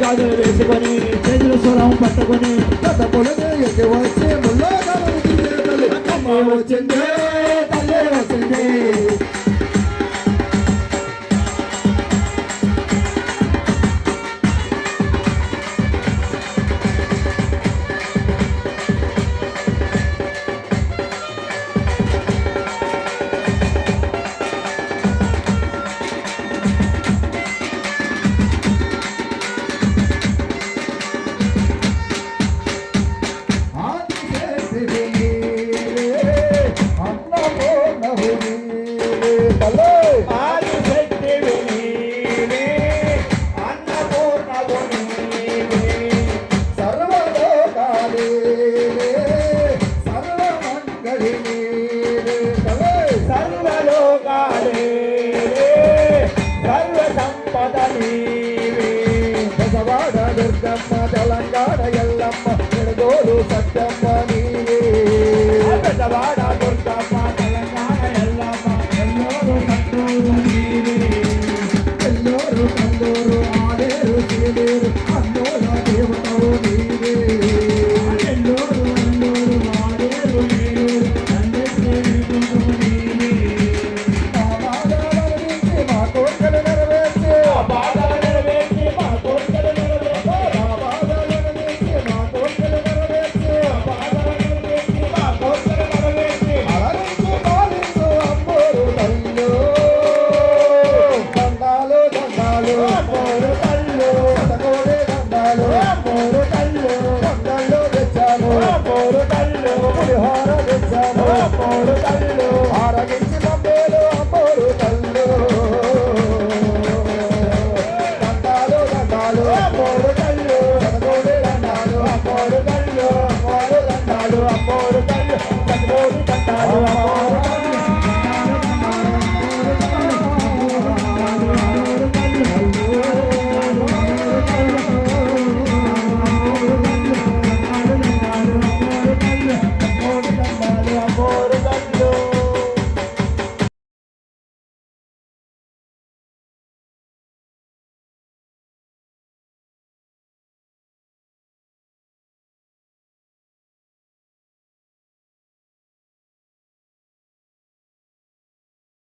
గాజులు వేసుకొని చేతులు సోలం పట్టుకొని వచ్చే ముల్లో వచ్చింది తల్లి వచ్చింది దుర్గమ్మ తెలంగాణ ఎల్లమ్మ ఎడగోలు సత్యమ్మ నీవే పెద్దవాడ దుర్గమ్మ తెలంగాణ ఎల్లమ్మ ఎల్లోరు సత్తూరు నీవే ఎల్లోరు కందూరు ఆలేరు సీలేరు అందోల దేవతవు నీవే ఎల్లోరు అందోరు ఆలేరు నీరు అందరికీ నీవే మా బాధల నుంచి మా కోరికలు నెరవేర్చే ఆరగించి పంపేలు అమ్మోరు తల్లు దండాలు దండాలు అమ్మోరు తల్లు సనగోడి దండాలు అమ్మోరు తల్లు అమ్మోరు దండాలు అమ్మోరు తల్లు సనగోడి దండాలు